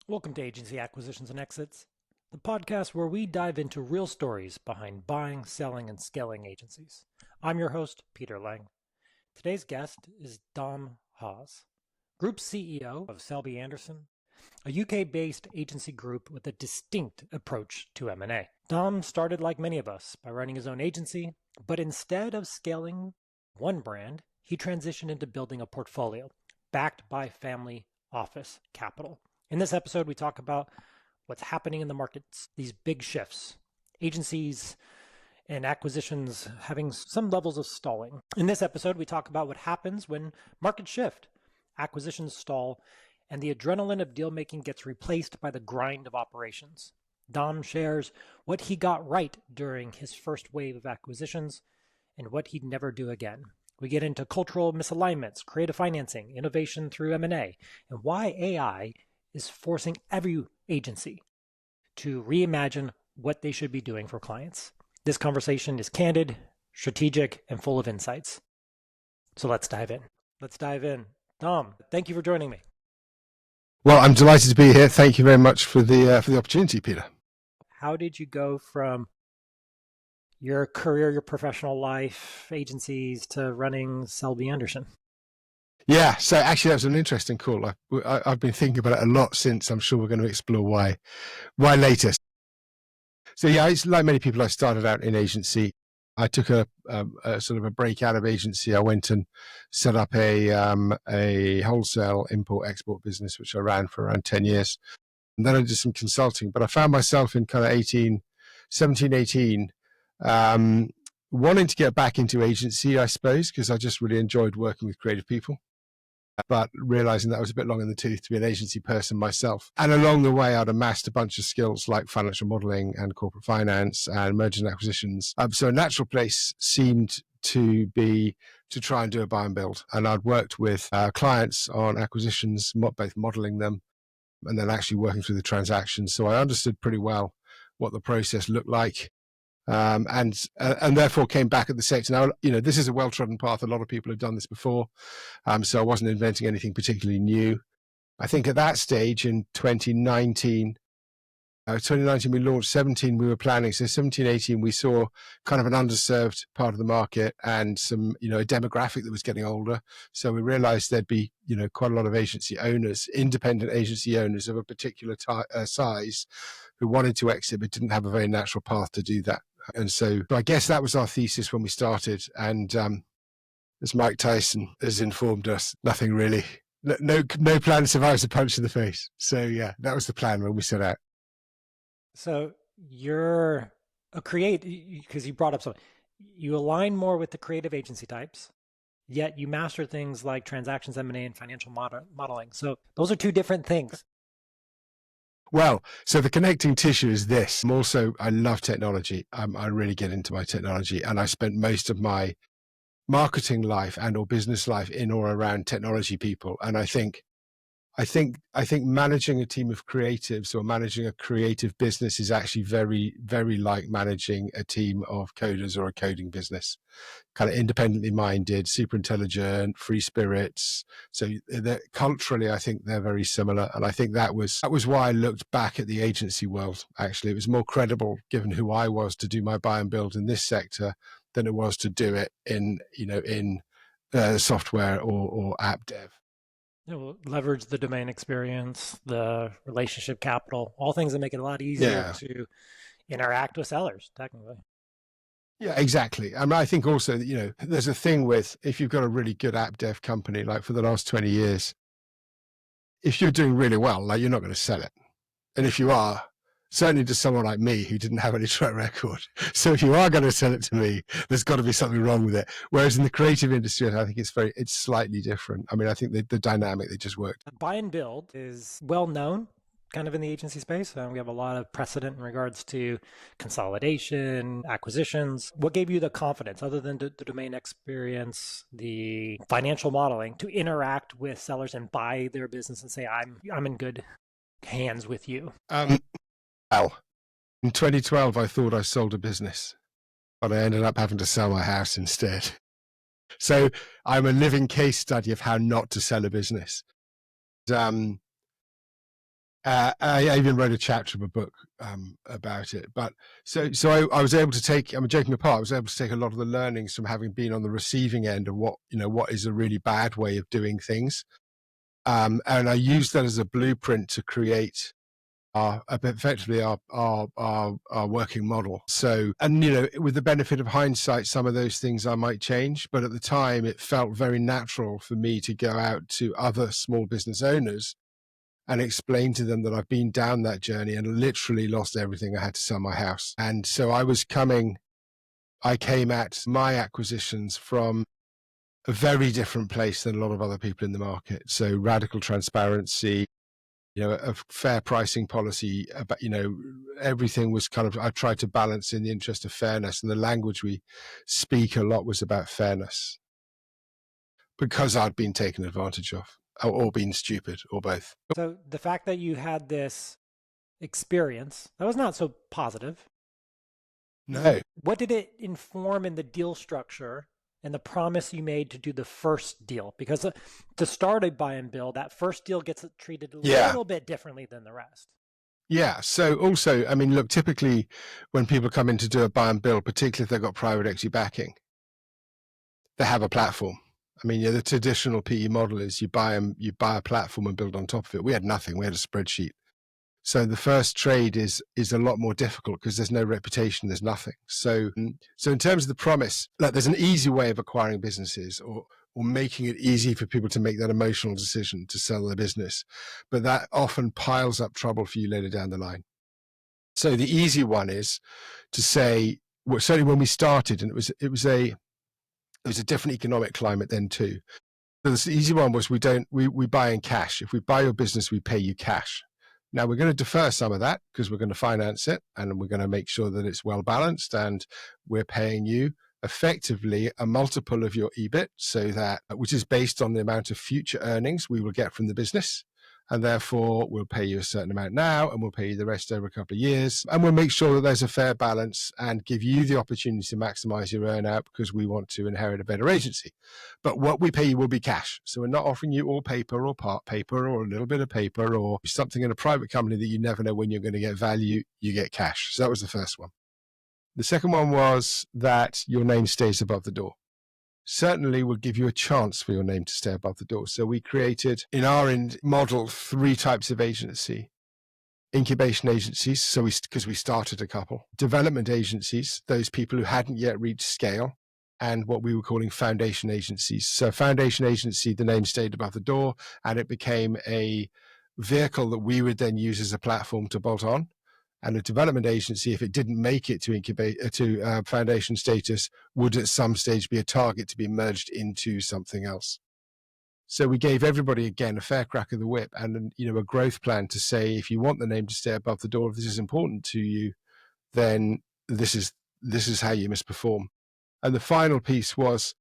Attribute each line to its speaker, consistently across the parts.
Speaker 1: Welcome to Agency Acquisitions and Exits, the podcast where we dive into real stories behind buying, selling, and scaling agencies. I'm your host, Peter Lang. Today's guest is Dom Hawes, Group CEO of Selbey Anderson, a UK-based agency group with a distinct approach to M&A. Dom started like many of us by running his own agency, but instead of scaling one brand, he transitioned into building a portfolio backed by family office capital. In this episode, we talk about what's happening in the markets, these big shifts, agencies and acquisitions having some levels of stalling. In this episode, we talk about what happens when markets shift, acquisitions stall, and the adrenaline of deal making gets replaced by the grind of operations. Dom shares what he got right during his first wave of acquisitions and what he'd never do again. We get into cultural misalignments, creative financing, innovation through M&A, and why AI is forcing every agency to reimagine what they should be doing for clients. This conversation is candid, strategic, and full of insights. So let's dive in. Dom, thank you for joining me.
Speaker 2: Well, I'm delighted to be here. Thank you very much for the opportunity, Peter.
Speaker 1: How did you go from your career, your professional life, agencies, to running Selbey Anderson?
Speaker 2: Yeah, so actually that was an interesting call. I've been thinking about it a lot since. I'm sure we're going to explore why later. So yeah, it's like many people. I started out in agency. I took a sort of a break out of agency. I went and set up a wholesale import export business, which I ran for around 10 years. And then I did some consulting, but I found myself in kind of 17, 18, wanting to get back into agency, I suppose, because I just really enjoyed working with creative people, but realizing that I was a bit long in the tooth to be an agency person myself. And along the way, I'd amassed a bunch of skills like financial modeling and corporate finance and mergers and acquisitions. So a natural place seemed to be to try and do a buy and build. And I'd worked with clients on acquisitions, both modeling them and then actually working through the transactions. So I understood pretty well what the process looked like. And therefore came back at the sector. Now, this is a well-trodden path. A lot of people have done this before. So I wasn't inventing anything particularly new. I think at that stage in 2019, we launched. 17 we were planning. So 17, 18 we saw kind of an underserved part of the market and some, a demographic that was getting older. So we realized there'd be, quite a lot of agency owners, independent agency owners of a particular size who wanted to exit but didn't have a very natural path to do that. And so I guess that was our thesis when we started. And as Mike Tyson has informed us, nothing really, no plan survives a punch in the face. So yeah, that was the plan when we set out.
Speaker 1: So you're a because you brought up something, you align more with the creative agency types, yet you master things like transactions, M&A, and financial modeling. So those are two different things.
Speaker 2: Well, so the connecting tissue is this. I love technology. I really get into my technology, and I spent most of my marketing life and or business life in or around technology people. And I think managing a team of creatives or managing a creative business is actually very, very like managing a team of coders or a coding business. Kind of independently minded, super intelligent, free spirits. So culturally, I think they're very similar. And I think that was why I looked back at the agency world. Actually, it was more credible given who I was to do my buy and build in this sector than it was to do it in software or app dev.
Speaker 1: Leverage the domain experience, the relationship capital, all things that make it a lot easier to interact with sellers, technically.
Speaker 2: Yeah, exactly. I mean, I think also that, there's a thing with, if you've got a really good app dev company, like for the last 20 years, if you're doing really well, like you're not going to sell it. And if you are, certainly to someone like me who didn't have any track record. So if you are going to sell it to me, there's got to be something wrong with it. Whereas in the creative industry, I think it's slightly different. I mean, I think the dynamic, they just worked.
Speaker 1: Buy and build is well known kind of in the agency space. We have a lot of precedent in regards to consolidation, acquisitions. What gave you the confidence, other than the domain experience, the financial modeling, to interact with sellers and buy their business and say, I'm in good hands with you?
Speaker 2: Well, in 2012, I thought I sold a business, but I ended up having to sell my house instead. So I'm a living case study of how not to sell a business. I even wrote a chapter of a book about it. But I was able to take, I'm joking apart, I was able to take a lot of the learnings from having been on the receiving end of what is a really bad way of doing things. And I used that as a blueprint to create effectively our working model. So, and with the benefit of hindsight, some of those things I might change, but at the time it felt very natural for me to go out to other small business owners and explain to them that I've been down that journey and literally lost everything. I had to sell my house. And so I came at my acquisitions from a very different place than a lot of other people in the market. So radical transparency, a fair pricing policy, but everything was I tried to balance in the interest of fairness, and the language we speak a lot was about fairness because I'd been taken advantage of or been stupid or both.
Speaker 1: So the fact that you had this experience, that was not so positive.
Speaker 2: No.
Speaker 1: What did it inform in the deal structure and the promise you made to do the first deal? Because to start a buy and build, that first deal gets treated a little bit differently than the rest.
Speaker 2: Yeah. So also, I mean, look, typically when people come in to do a buy and build, particularly if they've got private equity backing, they have a platform. I mean, the traditional PE model is you buy a platform and build on top of it. We had nothing. We had a spreadsheet. So the first trade is a lot more difficult because there's no reputation, there's nothing. So in terms of the promise, there's an easy way of acquiring businesses or making it easy for people to make that emotional decision to sell their business. But that often piles up trouble for you later down the line. So the easy one is to say, well, certainly when we started, and it was a different economic climate then too. So the easy one was we buy in cash. If we buy your business, we pay you cash. Now we're going to defer some of that because we're going to finance it and we're going to make sure that it's well balanced, and we're paying you effectively a multiple of your EBIT, so that, which is based on the amount of future earnings we will get from the business. And therefore we'll pay you a certain amount now and we'll pay you the rest over a couple of years. And we'll make sure that there's a fair balance and give you the opportunity to maximize your earn out because we want to inherit a better agency. But what we pay you will be cash. So we're not offering you all paper or part paper or a little bit of paper or something in a private company that you never know when you're going to get value. You get cash. So that was the first one. The second one was that your name stays above the door. Certainly will give you a chance for your name to stay above the door. So we created in our model 3 types of agency. Incubation agencies, so because we started a couple. Development agencies, those people who hadn't yet reached scale, and what we were calling foundation agencies. So foundation agency, the name stayed above the door, and it became a vehicle that we would then use as a platform to bolt on. And a development agency, if it didn't make it to foundation status, would at some stage be a target to be merged into something else. So we gave everybody, again, a fair crack of the whip and a growth plan to say, if you want the name to stay above the door, if this is important to you, then this is how you must perform. And the final piece was,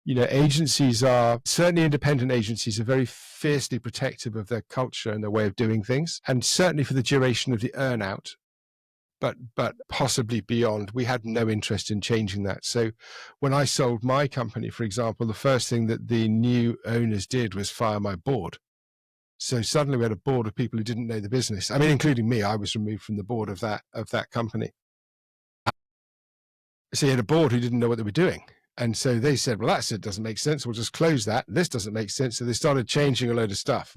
Speaker 2: agencies are, certainly independent agencies are very fiercely protective of their culture and their way of doing things. And certainly for the duration of the earn-out, but possibly beyond, we had no interest in changing that. So when I sold my company, for example, the first thing that the new owners did was fire my board. So suddenly we had a board of people who didn't know the business. I mean, including me, I was removed from the board of that company. So you had a board who didn't know what they were doing. And so they said, well, it doesn't make sense. We'll just close that. This doesn't make sense. So they started changing a load of stuff.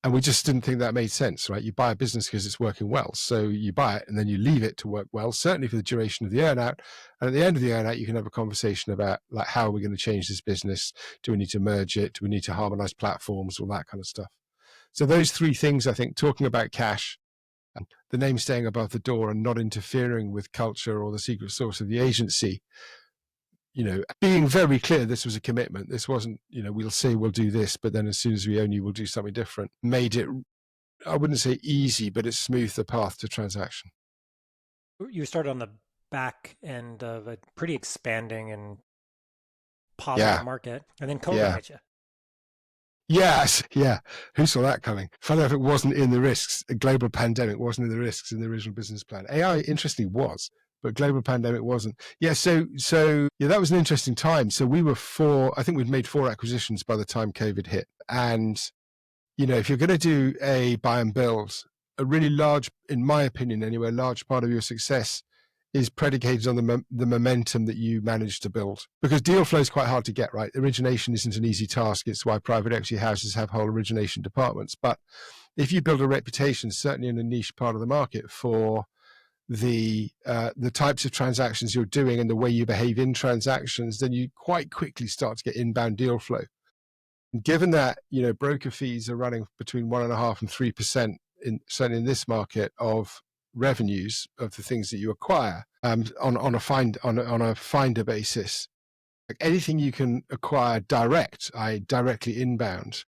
Speaker 2: And we just didn't think that made sense, right? You buy a business because it's working well. So you buy it and then you leave it to work well, certainly for the duration of the earn-out. And at the end of the earn-out, you can have a conversation about, like, how are we going to change this business? Do we need to merge it? Do we need to harmonize platforms? All that kind of stuff. So those 3 things, I think, talking about cash, the name staying above the door and not interfering with culture or the secret sauce of the agency, being very clear this was a commitment. This wasn't, we'll say we'll do this, but then as soon as we own you, we'll do something different. Made it, I wouldn't say easy, but it smoothed the path to transaction.
Speaker 1: You started on the back end of a pretty expanding and positive market, and then COVID hit you.
Speaker 2: Yes, yeah. Who saw that coming? Funny enough, it wasn't in the risks. A global pandemic wasn't in the risks in the original business plan. AI, interestingly, was, but global pandemic wasn't. Yeah, so that was an interesting time. So we were I think we'd made 4 acquisitions by the time COVID hit. And, if you're going to do a buy and build, a really large, in my opinion anyway, a large part of your success is predicated on the momentum that you manage to build. Because deal flow is quite hard to get, right? Origination isn't an easy task. It's why private equity houses have whole origination departments. But if you build a reputation, certainly in a niche part of the market, for the types of transactions you're doing and the way you behave in transactions, then you quite quickly start to get inbound deal flow. And given that, broker fees are running between 1.5% and 3%, certainly in this market, of revenues of the things that you acquire on a finder basis, like anything you can acquire directly inbound,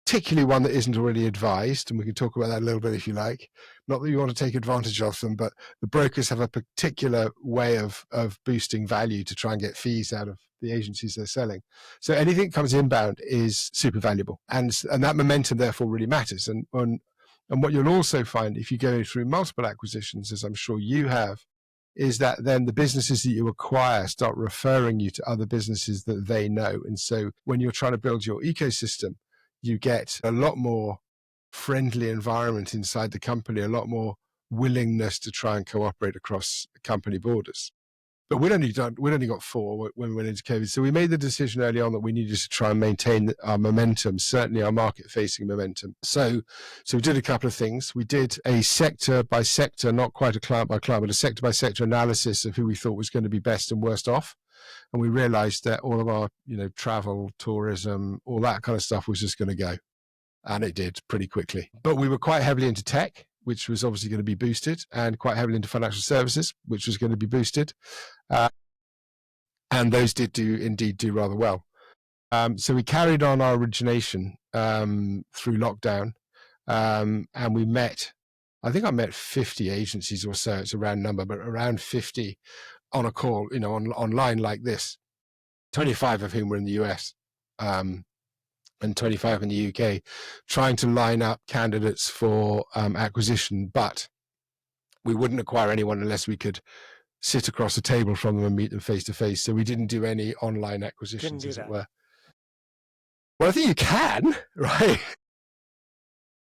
Speaker 2: particularly one that isn't already advised, and we can talk about that a little bit if you like. Not that you want to take advantage of them, but the brokers have a particular way of boosting value to try and get fees out of the agencies they're selling. So anything that comes inbound is super valuable, and that momentum therefore really matters. And what you'll also find if you go through multiple acquisitions, as I'm sure you have, is that then the businesses that you acquire start referring you to other businesses that they know. And so when you're trying to build your ecosystem, you get a lot more friendly environment inside the company, a lot more willingness to try and cooperate across company borders. But we'd only got 4 when we went into COVID. So we made the decision early on that we needed to try and maintain our momentum, certainly our market-facing momentum. So we did a couple of things. We did a sector by sector, not quite a client by client, but a sector by sector analysis of who we thought was going to be best and worst off. And we realized that all of our, travel, tourism, all that kind of stuff was just going to go. And it did pretty quickly. But we were quite heavily into tech, which was obviously going to be boosted, and quite heavily into financial services, which was going to be boosted. And those did indeed do rather well. So we carried on our origination through lockdown, and we I think I met 50 agencies or so. It's a round number, but around 50 on a call, online like this, 25 of whom were in the US. And 25 in the UK, trying to line up candidates for acquisition, but we wouldn't acquire anyone unless we could sit across the table from them and meet them face to face. So we didn't do any online acquisitions, as it were. Well, I think you can, right?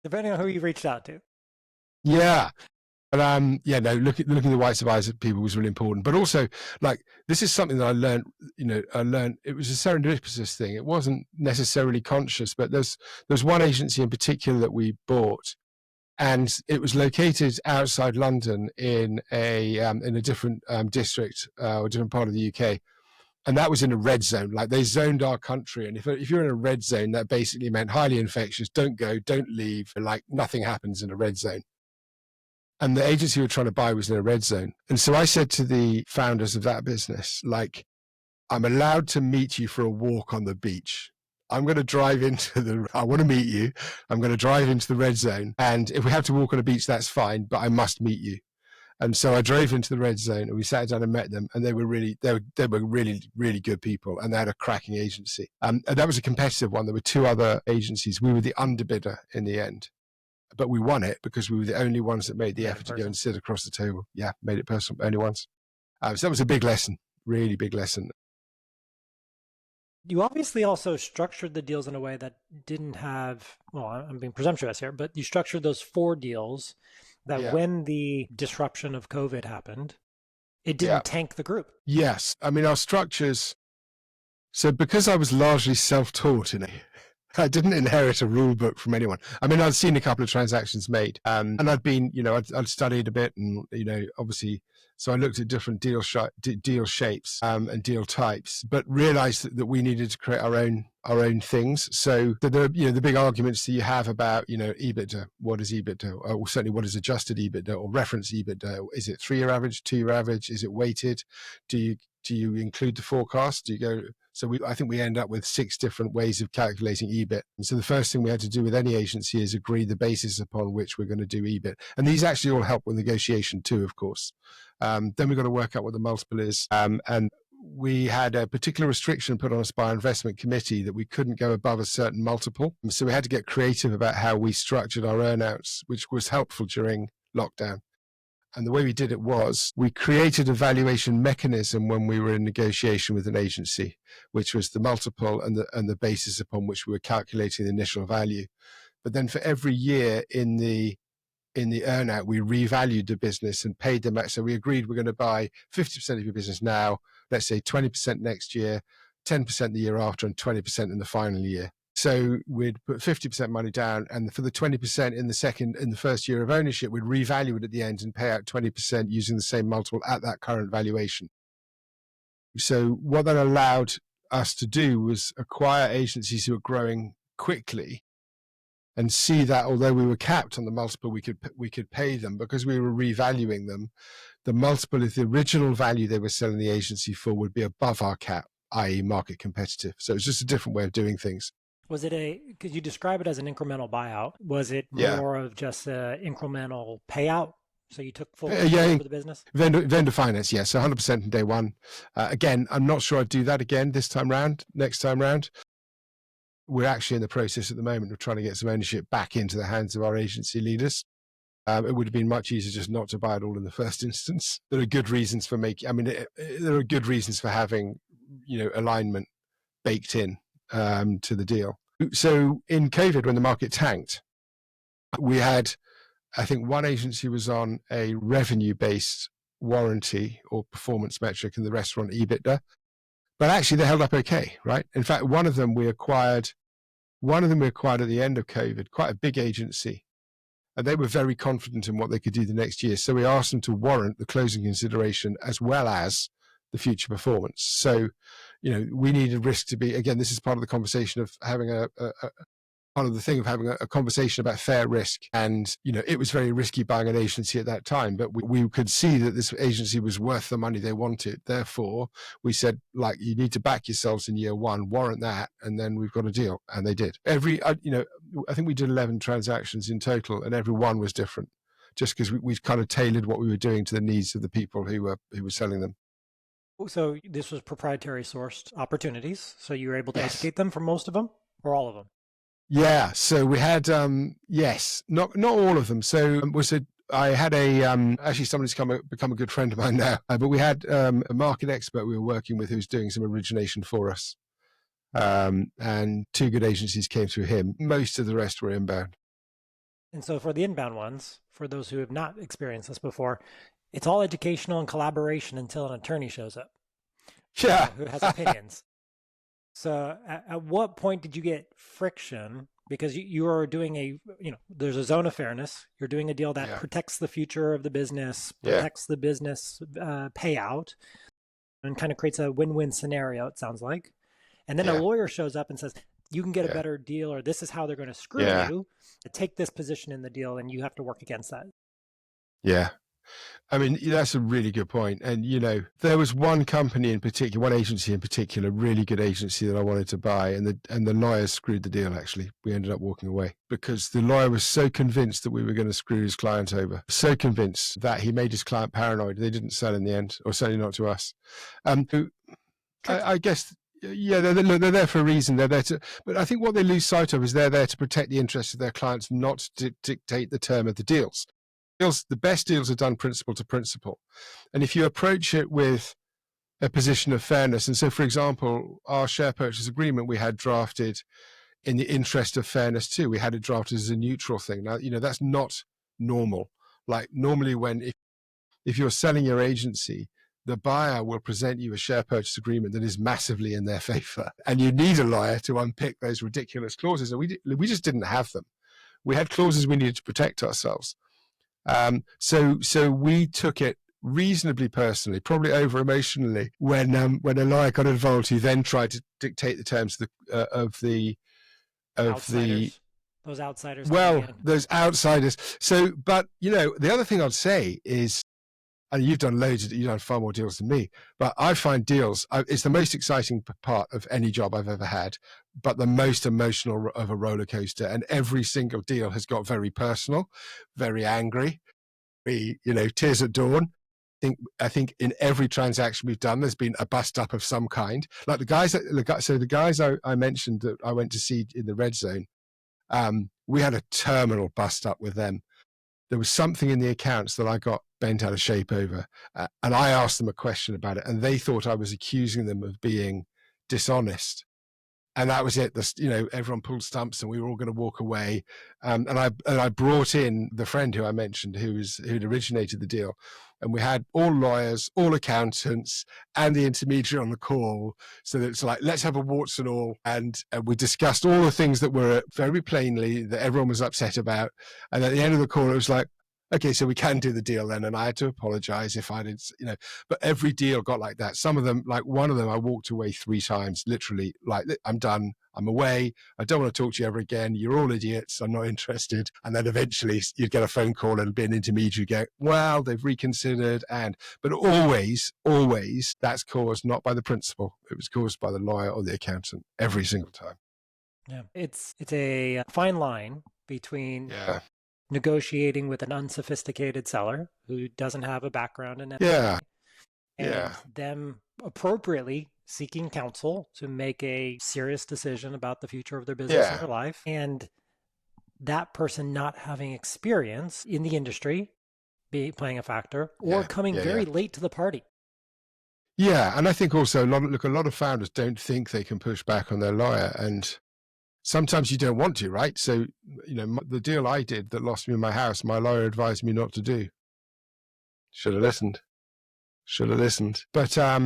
Speaker 1: Depending on who you reached out to.
Speaker 2: Yeah. But looking at the whites of eyes of people was really important. But also, this is something that I learned. It was a serendipitous thing. It wasn't necessarily conscious, but there's one agency in particular that we bought, and it was located outside London in a different district or different part of the UK, and that was in a red zone. Like, they zoned our country, and if you're in a red zone, that basically meant highly infectious. Don't go, don't leave. Like, nothing happens in a red zone. And the agency we were trying to buy was in a red zone. And so I said to the founders of that business, I'm allowed to meet you for a walk on the beach. I'm going to drive I want to meet you. I'm going to drive into the red zone. And if we have to walk on a beach, that's fine, but I must meet you. And so I drove into the red zone, and we sat down and met them. And they were really, really good people. And they had a cracking agency. And that was a competitive one. There were 2 other agencies. We were the underbidder in the end. But we won it because we were the only ones that made the effort to go and sit across the table. Yeah, made it personal, only ones. So that was a big lesson, really big lesson.
Speaker 1: You obviously also structured the deals in a way that didn't have, well, I'm being presumptuous here, but you structured those 4 deals that when the disruption of COVID happened, it didn't tank the group.
Speaker 2: Yes. I mean, our structures, so because I was largely self-taught I didn't inherit a rule book from anyone. I mean, I'd seen a couple of transactions made, and I'd been, I'd studied a bit, and obviously, so I looked at different deal shapes and deal types, but realized that we needed to create our own things. So the big arguments that you have about EBITDA, what is EBITDA, or certainly what is adjusted EBITDA or reference EBITDA? Is it 3-year average, 2-year average? Is it weighted? Do you include the forecast? Do you go? So I think we end up with 6 different ways of calculating EBIT. And so the first thing we had to do with any agency is agree the basis upon which we're going to do EBIT. And these actually all help with negotiation too, of course. Then we've got to work out what the multiple is. And we had a particular restriction put on us by our investment committee that we couldn't go above a certain multiple. So we had to get creative about how we structured our earnouts, which was helpful during lockdown. And the way we did it was we created a valuation mechanism when we were in negotiation with an agency, which was the multiple and the basis upon which we were calculating the initial value. But then for every year in the in the earnout, we revalued the business and paid them back. So we agreed we're going to buy 50% of your business now, let's say 20% next year, 10% the year after, and 20% in the final year. So we'd put 50% money down, and for the 20% in the first year of ownership, we'd revalue it at the end and pay out 20% using the same multiple at that current valuation. So what that allowed us to do was acquire agencies who were growing quickly, and see that although we were capped on the multiple we could pay them, because we were revaluing them, the multiple of the original value they were selling the agency for would be above our cap, i.e. market competitive. So it's just a different way of doing things.
Speaker 1: Was it could you describe it as an incremental buyout? Was it more of just an incremental payout? So you took full control over the business?
Speaker 2: Vendor finance, yes. 100% in day one. Again, I'm not sure I'd do that again next time round. We're actually in the process at the moment of trying to get some ownership back into the hands of our agency leaders. It would have been much easier just not to buy it all in the first instance. There are good reasons for there are good reasons for having, alignment baked in to the deal. So in COVID, when the market tanked, we had, I think one agency was on a revenue-based warranty or performance metric, and the rest were on EBITDA. But actually, they held up okay, right? In fact, one of them we acquired at the end of COVID, quite a big agency, and they were very confident in what they could do the next year. So we asked them to warrant the closing consideration as well as the future performance. So, we needed risk to be, again, this is part of the conversation of having a conversation about fair risk. And, it was very risky buying an agency at that time, but we could see that this agency was worth the money they wanted. Therefore, we said, you need to back yourselves in year one, warrant that, and then we've got a deal. And they did. I think we did 11 transactions in total, and every one was different, just because we kind of tailored what we were doing to the needs of the people who were selling them.
Speaker 1: So this was proprietary sourced opportunities. So you were able to educate them for most of them or all of them?
Speaker 2: Yeah. So we had, not all of them. So I had actually somebody's become a good friend of mine now, but we had a market expert we were working with who's doing some origination for us. And two good agencies came through him. Most of the rest were inbound.
Speaker 1: And so for the inbound ones, for those who have not experienced this before, it's all educational and collaboration until an attorney shows up.
Speaker 2: Yeah.
Speaker 1: Who has opinions. So at what point did you get friction? Because you are doing there's a zone of fairness. You're doing a deal that protects the future of the business, protects the business payout, and kind of creates a win-win scenario, it sounds like. And then a lawyer shows up and says, you can get a better deal, or this is how they're going to screw you, to take this position in the deal, and you have to work against that.
Speaker 2: Yeah. I mean, that's a really good point. And, there was one company in particular, one agency in particular, really good agency that I wanted to buy. And the lawyers screwed the deal, actually. We ended up walking away because the lawyer was so convinced that we were going to screw his client over, so convinced that he made his client paranoid. They didn't sell in the end, or certainly not to us. I guess, they're there for a reason. They're there but I think what they lose sight of is they're there to protect the interests of their clients, not to dictate the term of the deals. The best deals are done principle to principle. And if you approach it with a position of fairness, and so, for example, our share purchase agreement we had drafted in the interest of fairness too. We had it drafted as a neutral thing. Now, that's not normal. Like normally if you're selling your agency, the buyer will present you a share purchase agreement that is massively in their favor. And you need a lawyer to unpick those ridiculous clauses. And we just didn't have them. We had clauses we needed to protect ourselves. So we took it reasonably personally, probably over emotionally, when a lawyer got involved who then tried to dictate the terms of the
Speaker 1: those outsiders.
Speaker 2: Well, those outsiders. So, but the other thing I'd say is, and you've done far more deals than me, but I find deals, it's the most exciting part of any job I've ever had, but the most emotional of a roller coaster. And every single deal has got very personal, very angry, tears at dawn. I think in every transaction we've done, there's been a bust up of some kind. Like the guys I mentioned that I went to see in the red zone, we had a terminal bust up with them. There was something in the accounts that I got bent out of shape over. And I asked them a question about it, and they thought I was accusing them of being dishonest. And that was it. Everyone pulled stumps, and we were all going to walk away. And I brought in the friend who I mentioned, who'd originated the deal, and we had all lawyers, all accountants, and the intermediary on the call. So that it's like, let's have a warts and all, and we discussed all the things that were very plainly that everyone was upset about. And at the end of the call, it was like, okay, so we can do the deal then. And I had to apologize if I didn't, but every deal got like that. Some of them, like one of them, I walked away 3 times, literally, like, I'm done. I'm away. I don't want to talk to you ever again. You're all idiots. I'm not interested. And then eventually you'd get a phone call and be an intermediary go, well, they've reconsidered. But always, that's caused not by the principal. It was caused by the lawyer or the accountant every single time.
Speaker 1: Yeah. It's a fine line between negotiating with an unsophisticated seller who doesn't have a background in M&A, and them appropriately seeking counsel to make a serious decision about the future of their business and their life, and that person not having experience in the industry playing a factor, or coming very late to the party.
Speaker 2: Yeah, and I think also a lot of founders don't think they can push back on their lawyer, and sometimes you don't want to, right? So, the deal I did that lost me my house, my lawyer advised me not to do. Should have listened. But I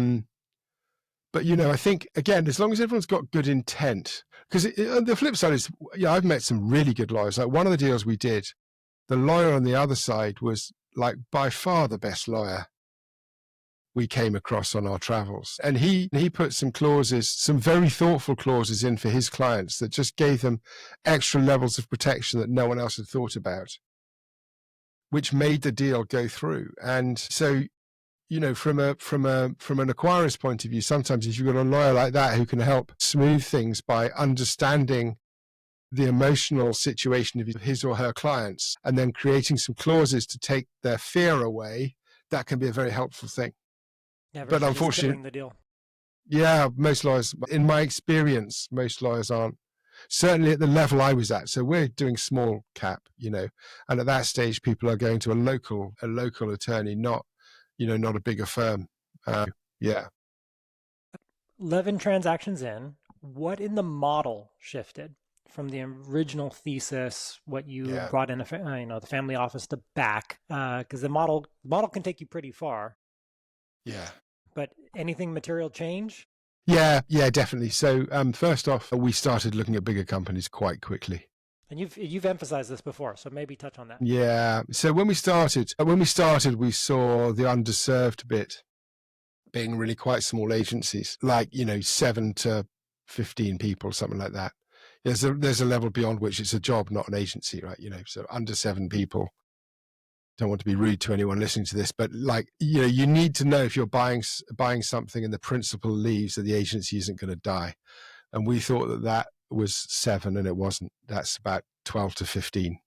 Speaker 2: think, again, as long as everyone's got good intent, because the flip side is, I've met some really good lawyers. Like one of the deals we did, the lawyer on the other side was like by far the best lawyer we came across on our travels. And he put some clauses, some very thoughtful clauses in for his clients that just gave them extra levels of protection that no one else had thought about, which made the deal go through. And so, from an acquirer's point of view, sometimes if you've got a lawyer like that who can help smooth things by understanding the emotional situation of his or her clients and then creating some clauses to take their fear away, that can be a very helpful thing.
Speaker 1: Yeah,
Speaker 2: but unfortunately,
Speaker 1: the deal.
Speaker 2: Yeah, most lawyers, in my experience, most lawyers aren't. Certainly at the level I was at. So we're doing small cap, and at that stage, people are going to a local attorney, not a bigger firm.
Speaker 1: 11 transactions in, what in the model shifted from the original thesis, what you brought in, the family office to back? Because the model can take you pretty far.
Speaker 2: Yeah.
Speaker 1: But anything material change?
Speaker 2: Yeah, definitely. So first off, we started looking at bigger companies quite quickly.
Speaker 1: And you've emphasized this before, so maybe touch on that.
Speaker 2: Yeah. So when we started, we saw the underserved bit being really quite small agencies, like 7 to 15 people, something like that. There's a level beyond which it's a job, not an agency, right? So under 7 people. Don't want to be rude to anyone listening to this, but you need to know if you're buying something and the principal leaves that the agency isn't going to die. And we thought that was 7, and it wasn't. That's about 12 to 15.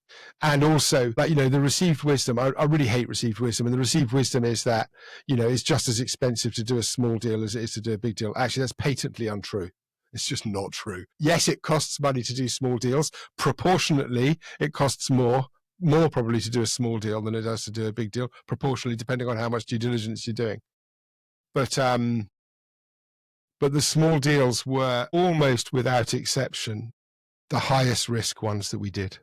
Speaker 2: And also, the received wisdom, I really hate received wisdom. And the received wisdom is that, it's just as expensive to do a small deal as it is to do a big deal. Actually, that's patently untrue. It's just not true. Yes, it costs money to do small deals. Proportionately, it costs more probably to do a small deal than it does to do a big deal, proportionally, depending on how much due diligence you're doing. But the small deals were almost without exception the highest risk ones that we did.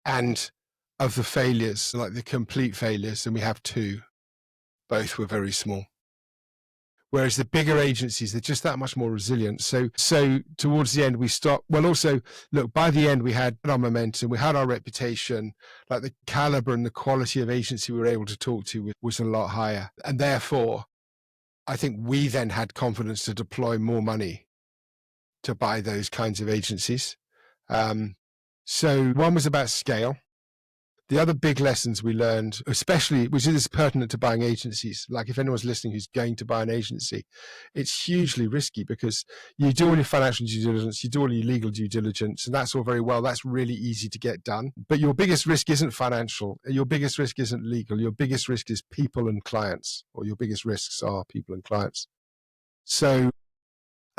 Speaker 2: And of the failures, like the complete failures, and we have 2, both were very small. Whereas the bigger agencies, they're just that much more resilient. So towards the end, we stopped. Well, also, look, by the end, we had our momentum, we had our reputation, like the caliber and the quality of agency we were able to talk to was a lot higher. And therefore, I think we then had confidence to deploy more money to buy those kinds of agencies. So one was about scale. The other big lessons we learned, especially, which is pertinent to buying agencies, like if anyone's listening who's going to buy an agency, it's hugely risky because you do all your financial due diligence, you do all your legal due diligence, and that's all very well. That's really easy to get done. But your biggest risk isn't financial. Your biggest risk isn't legal. Your biggest risk is people and clients, or your biggest risks are people and clients. So,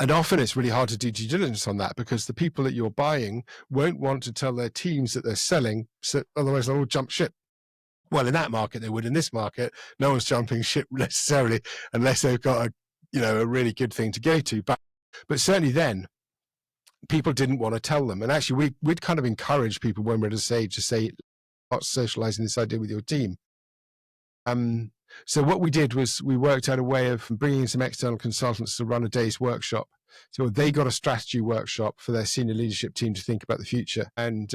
Speaker 2: and often it's really hard to do due diligence on that because the people that you're buying won't want to tell their teams that they're selling, so otherwise they'll all jump ship. Well, in that market they would. In this market, no one's jumping ship necessarily unless they've got a really good thing to go to. But certainly then, people didn't want to tell them. And actually, we'd kind of encourage people when we're at a stage to say, not socializing this idea with your team. So what we did was we worked out a way of bringing in some external consultants to run a day's workshop. So they got a strategy workshop for their senior leadership team to think about the future. And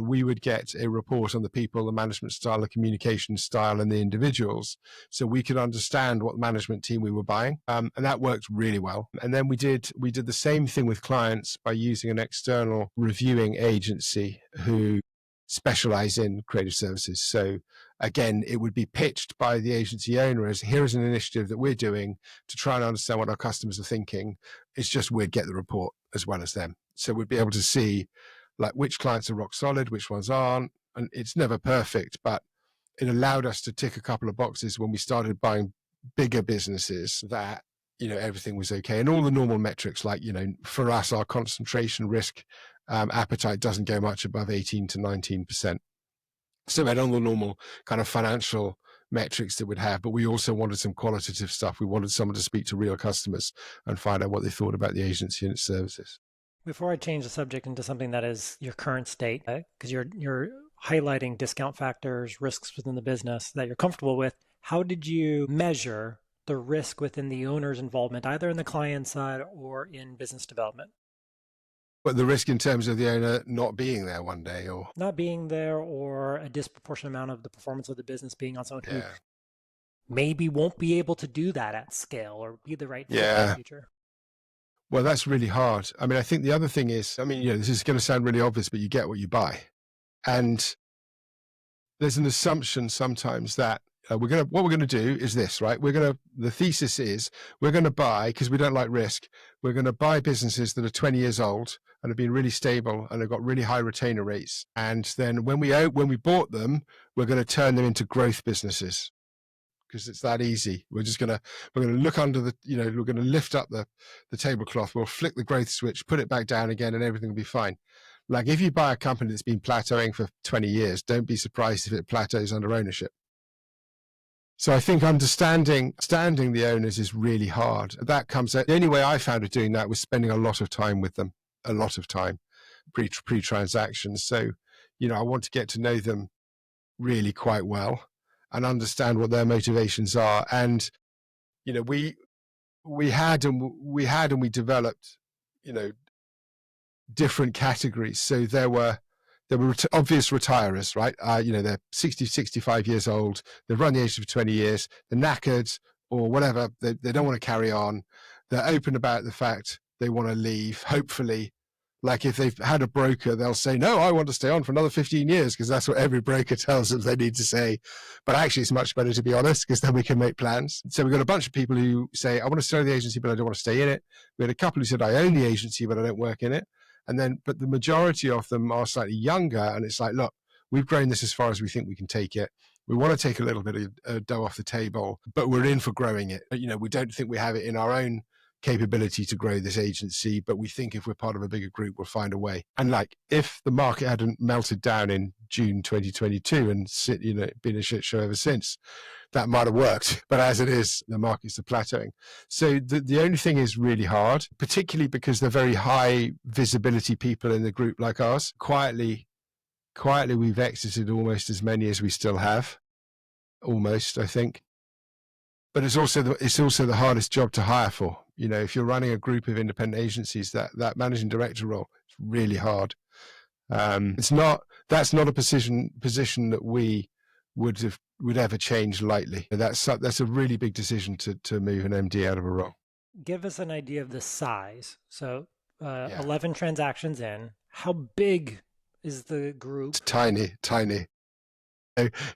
Speaker 2: we would get a report on the people, the management style, the communication style, and the individuals. So we could understand what management team we were buying. And that worked really well. And then we did the same thing with clients by using an external reviewing agency who specialize in creative services. So again, it would be pitched by the agency owner as, here is an initiative that we're doing to try and understand what our customers are thinking. It's just we'd get the report as well as them. So we'd be able to see like which clients are rock solid, which ones aren't. And it's never perfect, but it allowed us to tick a couple of boxes when we started buying bigger businesses that, everything was okay. And all the normal metrics, like, for us, our concentration risk appetite doesn't go much above 18 to 19%. So we had all the normal kind of financial metrics that we'd have, but we also wanted some qualitative stuff. We wanted someone to speak to real customers and find out what they thought about the agency and its services.
Speaker 1: Before I change the subject into something that is your current state, because you're highlighting discount factors, risks within the business that you're comfortable with, how did you measure the risk within the owner's involvement, either in the client side or in business development?
Speaker 2: But the risk in terms of the owner not being there one day, or
Speaker 1: not being there, or a disproportionate amount of the performance of the business being on someone who maybe won't be able to do that at scale or be the right fit in the future.
Speaker 2: Well, that's really hard. I mean, I think the other thing is, this is going to sound really obvious, but you get what you buy. And there's an assumption sometimes that what we're going to do is this, right? The thesis is we're going to buy, because we don't like risk, we're going to buy businesses that are 20 years old and have been really stable and have got really high retainer rates. And then when we bought them, we're going to turn them into growth businesses, because it's that easy. We're going to look under we're going to lift up the tablecloth, we'll flick the growth switch, put it back down again, and everything will be fine. Like if you buy a company that's been plateauing for 20 years, don't be surprised if it plateaus under ownership. So I think understanding the owners is really hard. The only way I found of doing that was spending a lot of time with them, pre-transactions. So, I want to get to know them really quite well and understand what their motivations are. And, we developed, different categories. So there were obvious retirers, right? They're 60, 65 years old. They've run the agency for 20 years. They're knackered or whatever. They don't want to carry on. They're open about the fact they want to leave. Hopefully, like if they've had a broker, they'll say, no, I want to stay on for another 15 years, because that's what every broker tells them they need to say. But actually, it's much better to be honest, because then we can make plans. So we've got a bunch of people who say, I want to stay in the agency, but I don't want to stay in it. We had a couple who said, I own the agency, but I don't work in it. But the majority of them are slightly younger, and it's like, look, we've grown this as far as we think we can take it. We want to take a little bit of dough off the table, but we're in for growing it. We don't think we have it in our own capability to grow this agency, but we think if we're part of a bigger group, we'll find a way. And like, if the market hadn't melted down in June 2022 and been a shit show ever since, that might have worked. But as it is, the markets are plateauing. So the only thing is really hard, particularly because they're very high visibility people in the group like ours. Quietly, we've exited almost as many as we still have. Almost, I think. But it's also the hardest job to hire for. If you're running a group of independent agencies, that managing director role is really hard. That's not a position that we would ever change lightly. That's a really big decision to move an MD out of a role. Give
Speaker 1: us an idea of the size. So 11 transactions in. How big is the group?
Speaker 2: It's tiny.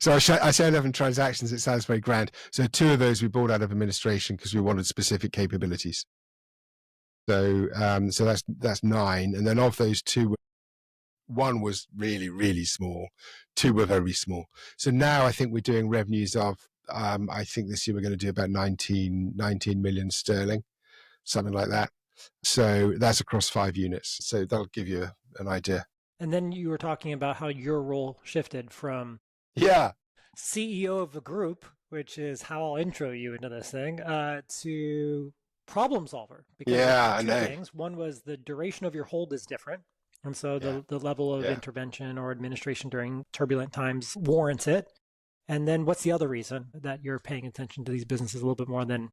Speaker 2: So I say 11 transactions, it sounds very grand. So 2 of those we bought out of administration because we wanted specific capabilities. So that's 9. And then of those 2, 1 was really, really small. 2 were very small. So now I think we're doing revenues of, I think this year we're going to do about 19 million sterling, something like that. So that's across 5 units. So that'll give you an idea.
Speaker 1: And then you were talking about how your role shifted from CEO of the group, which is how I'll intro you into this thing, to problem solver because
Speaker 2: Yeah, I
Speaker 1: two
Speaker 2: know.
Speaker 1: things. One was the duration of your hold is different. And so
Speaker 2: Yeah,
Speaker 1: the level of
Speaker 2: yeah.
Speaker 1: intervention or administration during turbulent times warrants it. And then what's the other reason that you're paying attention to these businesses a little bit more than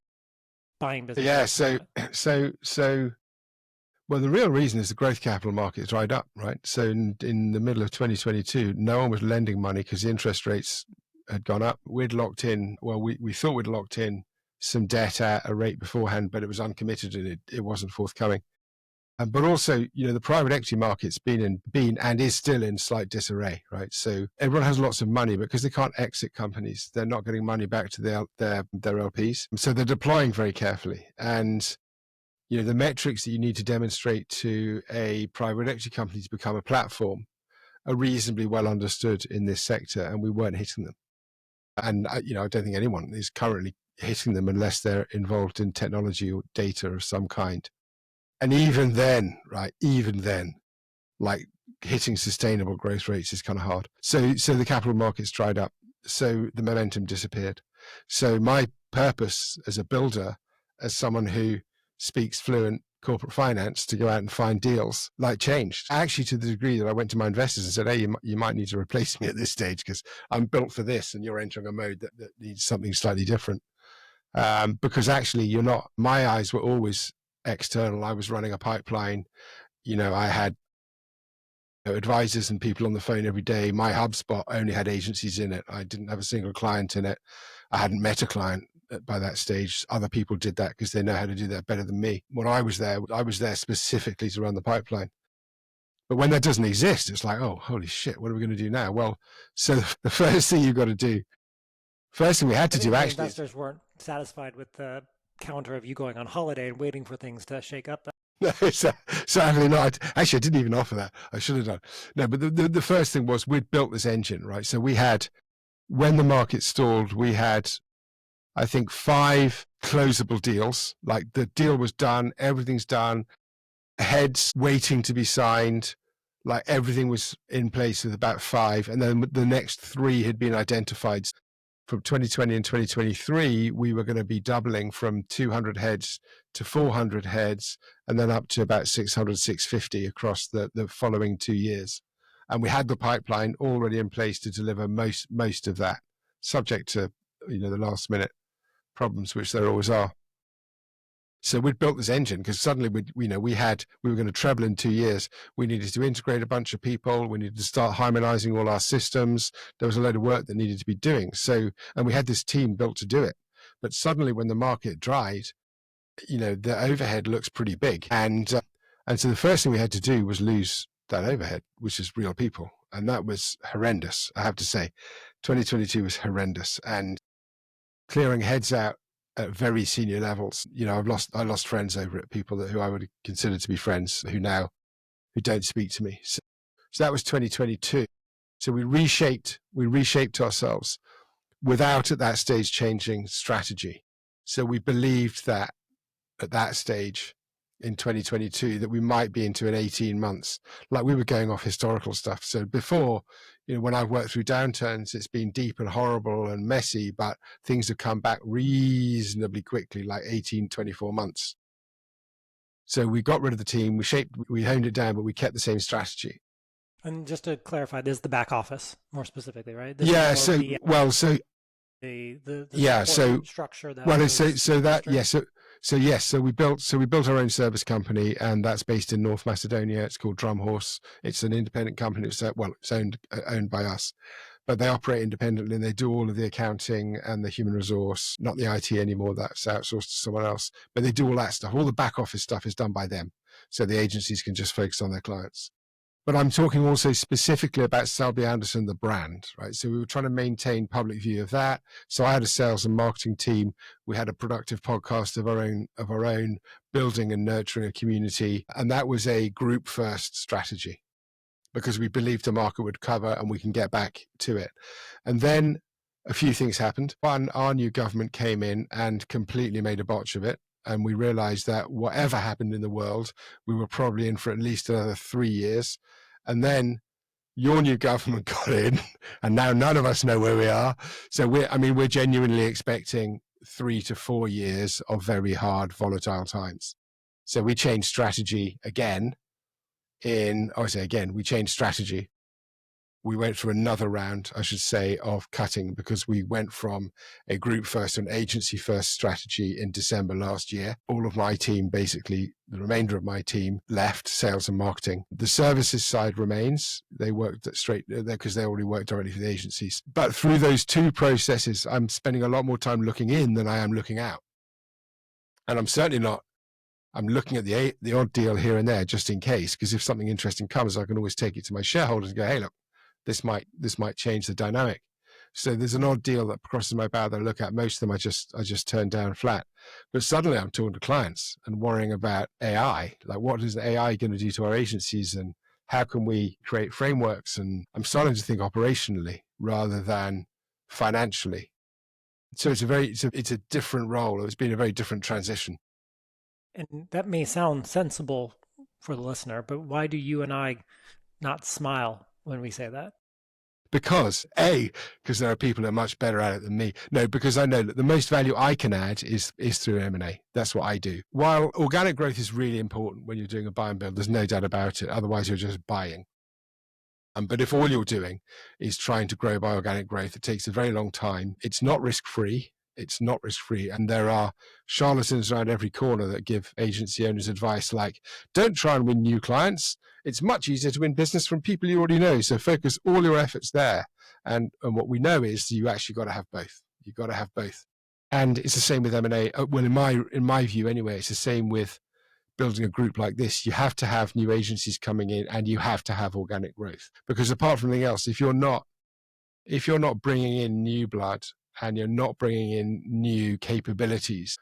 Speaker 1: buying
Speaker 2: Yeah,
Speaker 1: businesses?
Speaker 2: so well, the real reason is the growth capital market dried up, right? So in the middle of 2022, no one was lending money because the interest rates had gone up. We'd locked in, well, we thought we'd locked in some debt at a rate beforehand, but it was uncommitted and it wasn't forthcoming. But also, the private equity market's been and is still in slight disarray, right? So everyone has lots of money, but because they can't exit companies, they're not getting money back to their LPs. So they're deploying very carefully. And the metrics that you need to demonstrate to a private equity company to become a platform are reasonably well understood in this sector, and we weren't hitting them. And I don't think anyone is currently hitting them unless they're involved in technology or data of some kind. And even then, like hitting sustainable growth rates is kind of hard. So the capital markets dried up. So the momentum disappeared. So my purpose as a builder, as someone who speaks fluent corporate finance to go out and find deals, changed. Actually, to the degree that I went to my investors and said, hey, you might need to replace me at this stage because I'm built for this and you're entering a mode that needs something slightly different. Because actually my eyes were always external. I was running a pipeline. I had advisors and people on the phone every day. My HubSpot only had agencies in it. I didn't have a single client in it. I hadn't met a client by that stage. Other people did that because they know how to do that better than me. When I was there specifically to run the pipeline. But when that doesn't exist, it's like, oh, holy shit, what are we going to do now? Well, so the first thing you've got to do, first thing we had to do actually.
Speaker 1: Investors weren't satisfied with the counter of you going on holiday and waiting for things to shake up.
Speaker 2: No, sadly not. Actually, I didn't even offer that. I should have done. No, but the first thing was we'd built this engine, right? So we had, when the market stalled, we had, I think, 5 closable deals. Like the deal was done, everything's done, heads waiting to be signed, like everything was in place with about 5. And then the next 3 had been identified. From 2020 and 2023, we were going to be doubling from 200 heads to 400 heads, and then up to about 600, 650 across the following 2 years. And we had the pipeline already in place to deliver most of that, subject to the last minute problems, which there always are. So we'd built this engine because suddenly we were going to treble in 2 years. We needed to integrate a bunch of people. We needed to start harmonizing all our systems. There was a load of work that needed to be doing. And we had this team built to do it. But suddenly when the market dried, the overhead looks pretty big. And so the first thing we had to do was lose that overhead, which is real people. And that was horrendous, I have to say. 2022 was horrendous. And clearing heads out at very senior levels, I lost friends over it, people who I would consider to be friends who don't speak to me. So that was 2022. So we reshaped ourselves without at that stage changing strategy. So we believed that at that stage in 2022 that we might be into an 18 months, like we were going off historical stuff. So before, when I've worked through downturns, it's been deep and horrible and messy, but things have come back reasonably quickly, like 18, 24 months. So we got rid of the team, we honed it down, but we kept the same strategy.
Speaker 1: And just to clarify, this is the back office more specifically, right?
Speaker 2: The
Speaker 1: structure that
Speaker 2: So we built our own service company, and that's based in North Macedonia. It's called Dom Hawes. It's an independent company. It's owned by us, but they operate independently and they do all of the accounting and the human resource, not the IT anymore. That's outsourced to someone else, but they do all that stuff. All the back office stuff is done by them. So the agencies can just focus on their clients. But I'm talking also specifically about Selbey Anderson, the brand, right? So we were trying to maintain public view of that. So I had a sales and marketing team. We had a productive podcast of our own, building and nurturing a community. And that was a group first strategy because we believed the market would cover and we can get back to it. And then a few things happened. One, our new government came in and completely made a botch of it. And we realized that whatever happened in the world, we were probably in for at least another 3 years. And then your new government got in, and now none of us know where we are. So we're genuinely expecting 3 to 4 years of very hard, volatile times. So we changed strategy again we changed strategy. We went through another round, I should say, of cutting, because we went from a group first to an agency first strategy in December last year. All of my team, basically the remainder of my team, left sales and marketing. The services side remains. They worked straight there because they already worked directly for the agencies. But through those two processes, I'm spending a lot more time looking in than I am looking out. And I'm certainly not. I'm looking at the odd deal here and there just in case, because if something interesting comes, I can always take it to my shareholders and go, hey, look, this might change the dynamic. So there's an odd deal that crosses my bow that I look at. Most of them I just turn down flat. But suddenly I'm talking to clients and worrying about AI. Like, what is AI going to do to our agencies, and how can we create frameworks? And I'm starting to think operationally rather than financially. So it's a different role. It's been a very different transition.
Speaker 1: And that may sound sensible for the listener, but why do you and I not smile when we say that?
Speaker 2: Because there are people that are much better at it than me. No, because I know that the most value I can add is through M&A. That's what I do. While organic growth is really important when you're doing a buy and build, there's no doubt about it. Otherwise, you're just buying. But if all you're doing is trying to grow by organic growth, it takes a very long time. It's not risk-free. And there are charlatans around every corner that give agency owners advice like, don't try and win new clients. It's much easier to win business from people you already know. So focus all your efforts there. And what we know is you actually got to have both. You've got to have both. And it's the same with M&A. Well, in my view anyway, it's the same with building a group like this. You have to have new agencies coming in, and you have to have organic growth. Because apart from anything else, if you're not bringing in new blood, and you're not bringing in new capabilities,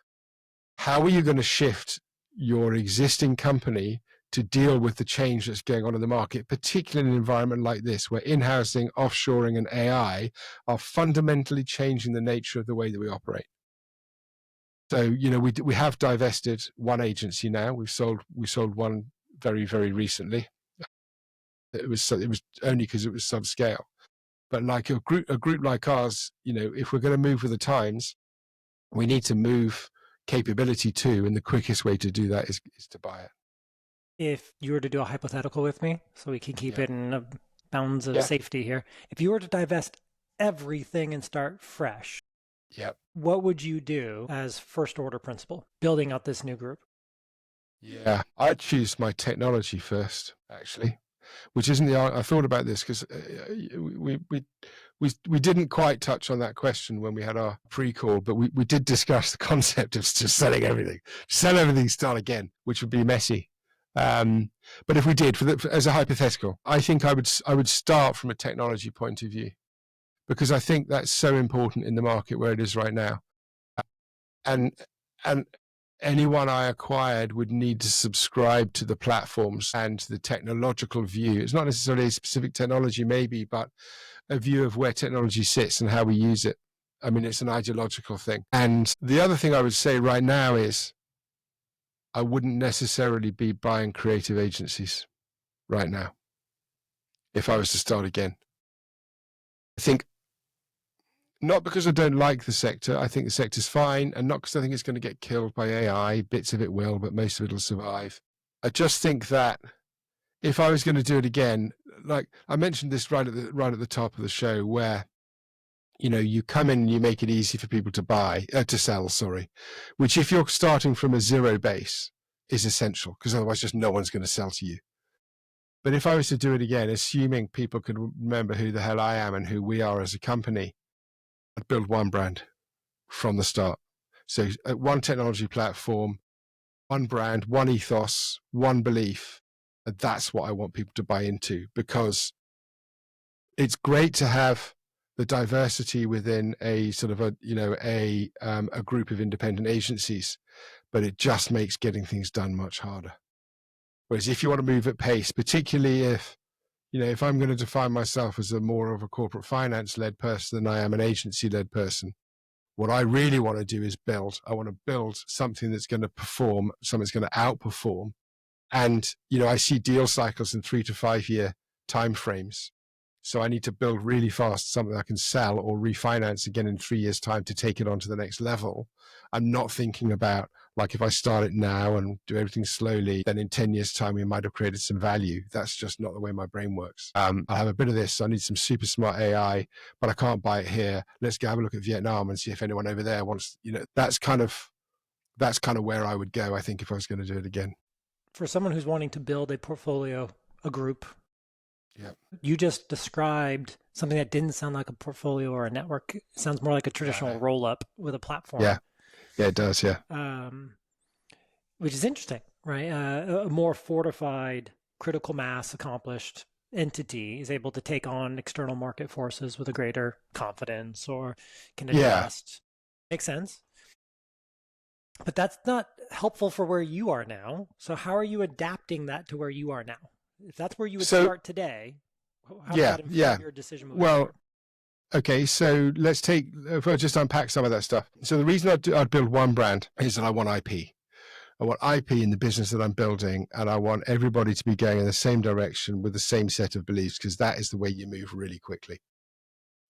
Speaker 2: how are you going to shift your existing company to deal with the change that's going on in the market, particularly in an environment like this, where in-housing, offshoring, and AI are fundamentally changing the nature of the way that we operate? So, we have divested one agency now. We sold one very, very recently. It was only because it was subscale. But like a group like ours, if we're going to move with the times, we need to move capability too. And the quickest way to do that is to buy it.
Speaker 1: If you were to do a hypothetical with me, so we can keep it in bounds of safety here. If you were to divest everything and start fresh, what would you do as first order principle, building out this new group?
Speaker 2: Yeah, I'd choose my technology first, actually. Which isn't I thought about this because we didn't quite touch on that question when we had our pre-call, but we did discuss the concept of just selling everything, start again, which would be messy. But if we did, as a hypothetical, I think I would start from a technology point of view, because I think that's so important in the market where it is right now, and anyone I acquired would need to subscribe to the platforms and the technological view. It's not necessarily a specific technology, maybe, but a view of where technology sits and how we use it. I mean, it's an ideological thing. And the other thing I would say right now is I wouldn't necessarily be buying creative agencies right now if I was to start again. I think not because I don't like the sector. I think the sector's fine, and not because I think it's going to get killed by AI. Bits of it will, but most of it will survive. I just think that if I was going to do it again, like I mentioned this right at the top of the show, where you come in and you make it easy for people to sell, which if you're starting from a zero base is essential, because otherwise just no one's going to sell to you. But if I was to do it again, assuming people could remember who the hell I am and who we are as a company, I'd build one brand from the start. So one technology platform, one brand, one ethos, one belief. And that's what I want people to buy into, because it's great to have the diversity within a sort of a group of independent agencies, but it just makes getting things done much harder. Whereas if you want to move at pace, particularly if I'm going to define myself as more of a corporate finance led person than I am an agency led person, what I really want to do is I want to build something that's going to perform, something that's going to outperform. And, I see deal cycles in 3 to 5 year timeframes. So I need to build really fast something I can sell or refinance again in 3 years' time to take it on to the next level. I'm not thinking about, like, if I start it now and do everything slowly, then in 10 years' time, we might have created some value. That's just not the way my brain works. I have a bit of this. So I need some super smart AI, but I can't buy it here. Let's go have a look at Vietnam and see if anyone over there wants, that's kind of where I would go, I think, if I was going to do it again.
Speaker 1: For someone who's wanting to build a portfolio, a group,
Speaker 2: yeah,
Speaker 1: you just described something that didn't sound like a portfolio or a network. It sounds more like a traditional roll-up with a platform.
Speaker 2: Yeah, it does, yeah.
Speaker 1: Which is interesting, right? A more fortified, critical mass accomplished entity is able to take on external market forces with a greater confidence or can adjust. Yeah. Makes sense. But that's not helpful for where you are now. So how are you adapting that to where you are now? If that's where you would start today, how does that inform your decision moving forward?
Speaker 2: Okay, so if I just unpack some of that stuff. So the reason I'd build one brand is that I want IP. I want IP in the business that I'm building, and I want everybody to be going in the same direction with the same set of beliefs, because that is the way you move really quickly.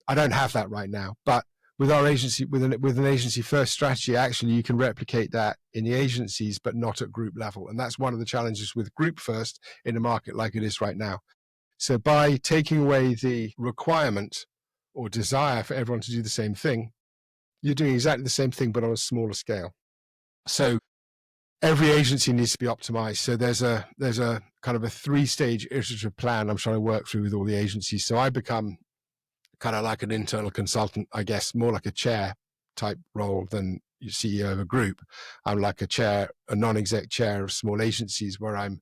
Speaker 2: I don't have that right now, but with our agency, with an agency first strategy, actually you can replicate that in the agencies, but not at group level. And that's one of the challenges with group first in a market like it is right now. So by taking away the requirement or desire for everyone to do the same thing, you're doing exactly the same thing, but on a smaller scale. So every agency needs to be optimized. So there's a kind of a 3-stage iterative plan I'm trying to work through with all the agencies. So I become kind of like an internal consultant, I guess, more like a chair type role than CEO of a group. I'm like a non-exec chair of small agencies, where I'm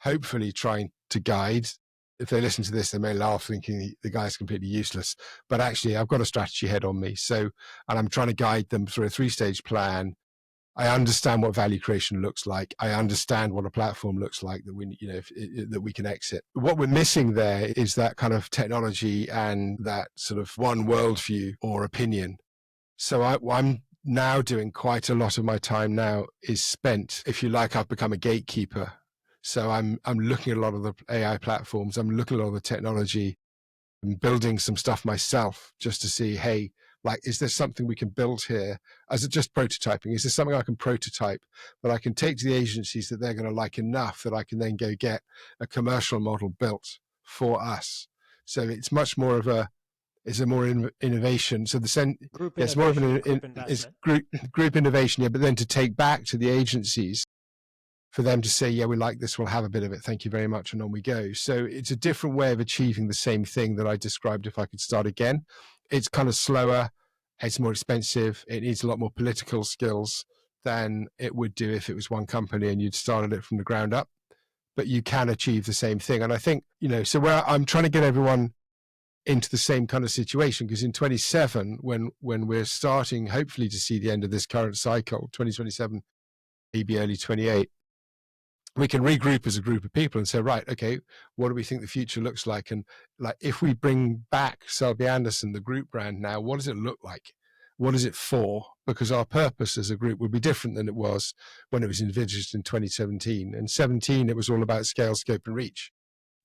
Speaker 2: hopefully trying to guide. If they listen to this, they may laugh thinking the guy's completely useless, but actually I've got a strategy head on me. And I'm trying to guide them through a 3-stage plan. I understand what value creation looks like. I understand what a platform looks like that that we can exit. What we're missing there is that kind of technology and that sort of one worldview or opinion. So I'm now doing quite a lot of my time now is spent, if you like, I've become a gatekeeper. So I'm looking at a lot of the AI platforms. I'm looking at all the technology and building some stuff myself just to see, hey, like, is there something we can build here? As just prototyping, is there something I can prototype that I can take to the agencies that they're going to like enough that I can then go get a commercial model built for us? So it's much more of it's a more innovation. So it's more of group innovation, yeah. But then to take back to the agencies for them to say, yeah, we like this, we'll have a bit of it, thank you very much, and on we go. So it's a different way of achieving the same thing that I described if I could start again. It's kind of slower, it's more expensive, it needs a lot more political skills than it would do if it was one company and you'd started it from the ground up. But you can achieve the same thing. And I think, so where I'm trying to get everyone into the same kind of situation, because in 27, when we're starting, hopefully, to see the end of this current cycle, 2027, maybe early 28, we can regroup as a group of people and say, right, okay, what do we think the future looks like? And like, if we bring back Selbey Anderson, the group brand now, what does it look like? What is it for? Because our purpose as a group would be different than it was when it was envisaged in 2017. In 17, it was all about scale, scope, and reach.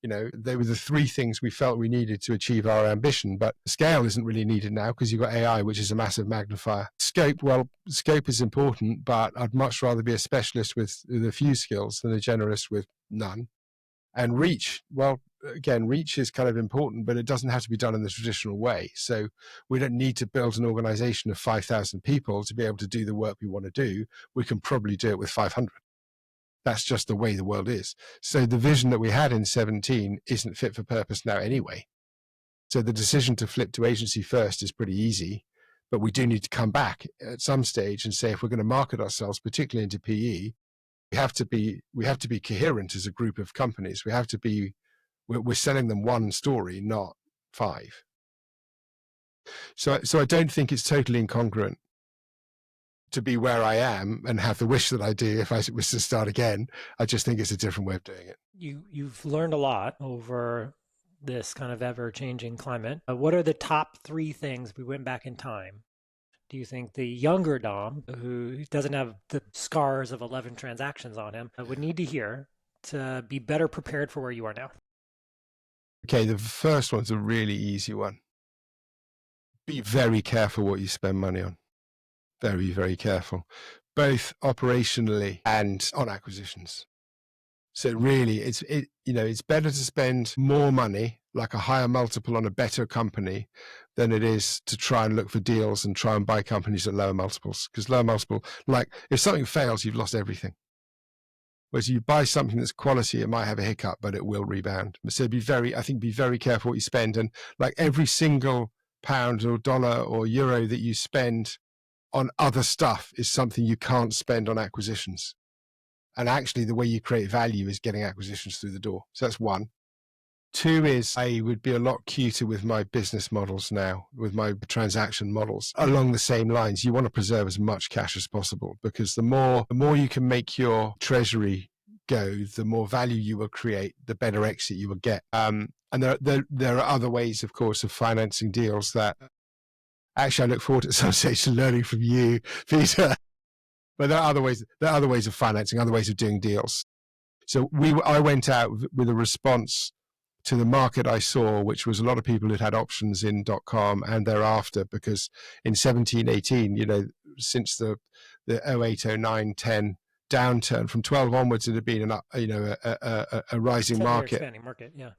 Speaker 2: They were the 3 things we felt we needed to achieve our ambition, but scale isn't really needed now because you've got AI, which is a massive magnifier. Scope is important, but I'd much rather be a specialist with a few skills than a generalist with none. And reach, again, reach is kind of important, but it doesn't have to be done in the traditional way. So we don't need to build an organization of 5,000 people to be able to do the work we want to do. We can probably do it with 500. That's just the way the world is. So the vision that we had in 17 isn't fit for purpose now anyway. So the decision to flip to agency first is pretty easy, but we do need to come back at some stage and say, if we're going to market ourselves, particularly into PE, we have to be coherent as a group of companies. We're selling them one story, not 5. So I don't think it's totally incongruent to be where I am and have the wish that I do if I was to start again. I just think it's a different way of doing it.
Speaker 1: You've learned a lot over this kind of ever-changing climate. What are the top 3 things, if we went back in time, do you think the younger Dom, who doesn't have the scars of 11 transactions on him, would need to hear to be better prepared for where you are now?
Speaker 2: Okay, the first one's a really easy one. Be very careful what you spend money on. Very, very careful, both operationally and on acquisitions. So really, it's better to spend more money, like a higher multiple on a better company, than it is to try and look for deals and try and buy companies at lower multiples. Because lower multiple, like if something fails, you've lost everything. Whereas you buy something that's quality, it might have a hiccup, but it will rebound. So be very careful what you spend. And like every single pound or dollar or euro that you spend on other stuff is something you can't spend on acquisitions. And actually the way you create value is getting acquisitions through the door. So that's one. Two is I would be a lot cuter with my business models now, with my transaction models along the same lines. You want to preserve as much cash as possible, because the more you can make your treasury go, the more value you will create, the better exit you will get. And there are other ways, of course, of financing deals that actually I look forward to at some stage to learning from you, Peter. But there are other ways of financing, other ways of doing deals. So I went out with a response to the market I saw, which was a lot of people who'd had options in .com and thereafter, because in 17, 18, since the 08, 09, 10 downturn, from 12 onwards, it had been a rising market.
Speaker 1: Expanding market, yeah.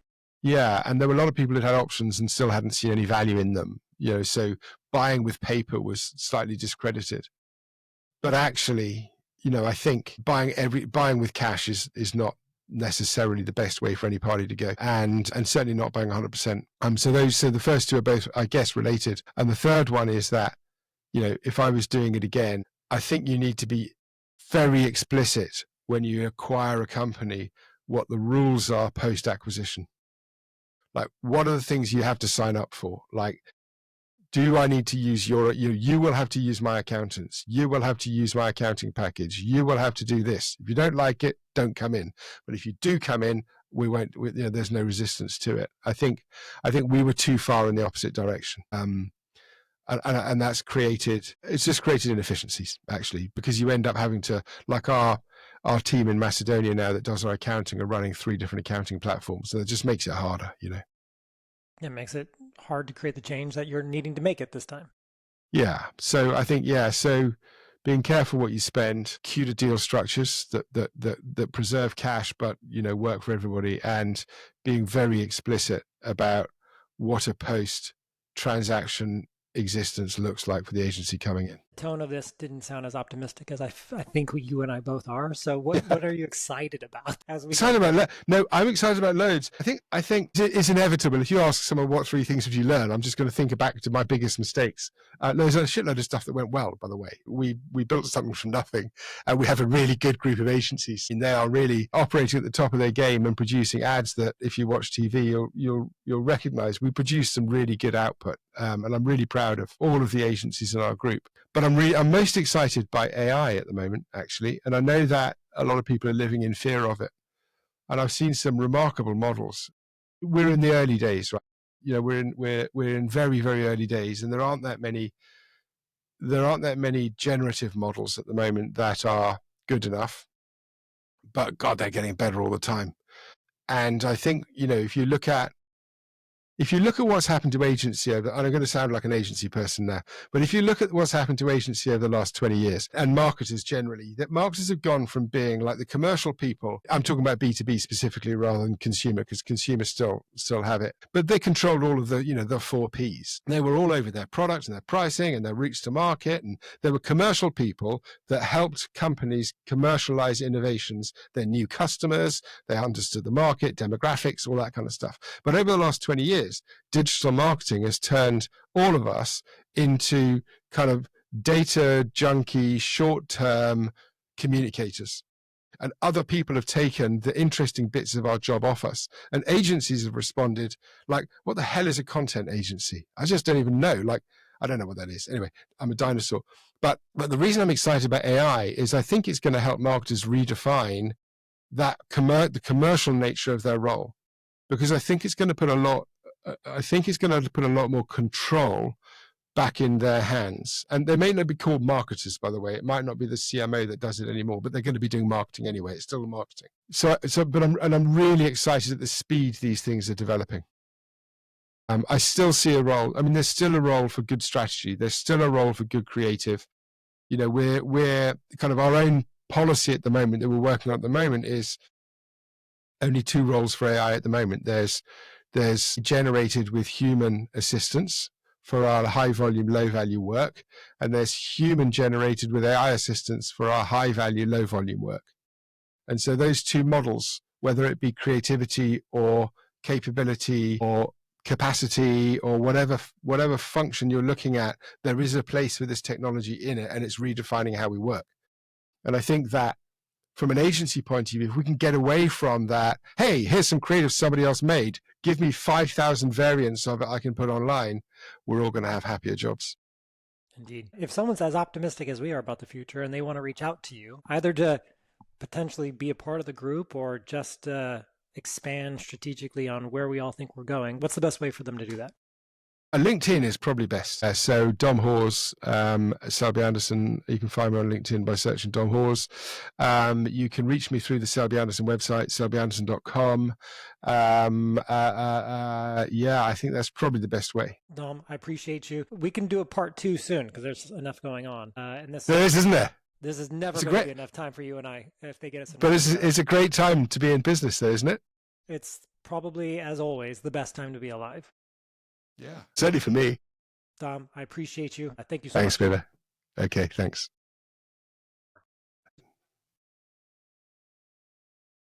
Speaker 2: Yeah, and there were a lot of people who'd had options and still hadn't seen any value in them. So buying with paper was slightly discredited. But actually, I think buying with cash is not necessarily the best way for any party to go, and certainly not buying 100%. So the first two are both, I guess, related. And the third one is that, if I was doing it again, I think you need to be very explicit when you acquire a company what the rules are post-acquisition. Like, what are the things you have to sign up for? Like, do I need to use you will have to use my accountants. You will have to use my accounting package. You will have to do this. If you don't like it, don't come in. But if you do come in, we won't, there's no resistance to it. I think we were too far in the opposite direction. And it's just created inefficiencies, actually, because you end up having to, like our team in Macedonia now that does our accounting are running 3 different accounting platforms. So it just makes it harder,
Speaker 1: It makes it hard to create the change that you're needing to make at this time.
Speaker 2: Yeah. So I think, so being careful what you spend, cuter deal structures that preserve cash, but, work for everybody, and being very explicit about what a post-transaction existence looks like for the agency coming in.
Speaker 1: The tone of this didn't sound as optimistic as I think you and I both are. So what are you excited about?
Speaker 2: I'm excited about loads. I think it's inevitable. If you ask someone what 3 things have you learned, I'm just going to think back to my biggest mistakes. There's a shitload of stuff that went well, by the way. We built something from nothing, and we have a really good group of agencies, and they are really operating at the top of their game and producing ads that, if you watch TV, you'll recognize. We produce some really good output, and I'm really proud of all of the agencies in our group. But I'm most excited by AI at the moment, actually, and I know that a lot of people are living in fear of it. And I've seen some remarkable models. We're in the early days, right? We're in very, very early days, and there aren't that many generative models at the moment that are good enough. But God, they're getting better all the time. And I think, if you look at what's happened to agency and I'm going to sound like an agency person now, but if you look at what's happened to agency over the last 20 years, and marketers generally, that marketers have gone from being like the commercial people. I'm talking about B2B specifically rather than consumer, because consumers still have it, but they controlled all of the 4 Ps. They were all over their product and their pricing and their routes to market. And there were commercial people that helped companies commercialize innovations. They knew customers, they understood the market, demographics, all that kind of stuff. But over the last 20 years, digital marketing has turned all of us into kind of data junkie, short-term communicators. And other people have taken the interesting bits of our job off us. And agencies have responded like, what the hell is a content agency? I just don't even know. Like, I don't know what that is. Anyway, I'm a dinosaur. But the reason I'm excited about AI is I think it's going to help marketers redefine that the commercial nature of their role. Because I think it's going to put a lot more control back in their hands. And they may not be called marketers, by the way. It might not be the CMO that does it anymore, but they're going to be doing marketing anyway. It's still marketing. But I'm really excited at the speed these things are developing. I still see a role. I mean, there's still a role for good strategy. There's still a role for good creative. We're kind of our own policy at the moment that we're working on at the moment is only 2 roles for AI at the moment. There's generated with human assistance for our high volume, low value work. And there's human generated with AI assistance for our high value, low volume work. And so those 2 models, whether it be creativity or capability or capacity or whatever function you're looking at, there is a place for this technology in it, and it's redefining how we work. And I think that from an agency point of view, if we can get away from that, hey, here's some creative somebody else made, give me 5,000 variants of it I can put online, we're all going to have happier jobs.
Speaker 1: Indeed. If someone's as optimistic as we are about the future and they want to reach out to you, either to potentially be a part of the group or just expand strategically on where we all think we're going, what's the best way for them to do that?
Speaker 2: LinkedIn is probably best. So Dom Hawes, Selbey Anderson, you can find me on LinkedIn by searching Dom Hawes. You can reach me through the Selbey Anderson website, selbeyanderson.com. Yeah, I think that's probably the best way.
Speaker 1: Dom, I appreciate you. We can do a part 2 soon because there's enough going on.
Speaker 2: There is, isn't there?
Speaker 1: This is never going to be enough time for you and I if they get us.
Speaker 2: But it's a great time to be in business, though, isn't it?
Speaker 1: It's probably, as always, the best time to be alive.
Speaker 2: Yeah, certainly for me.
Speaker 1: Dom, I appreciate you. Thank you so much.
Speaker 2: Thanks, Peter. Okay, thanks.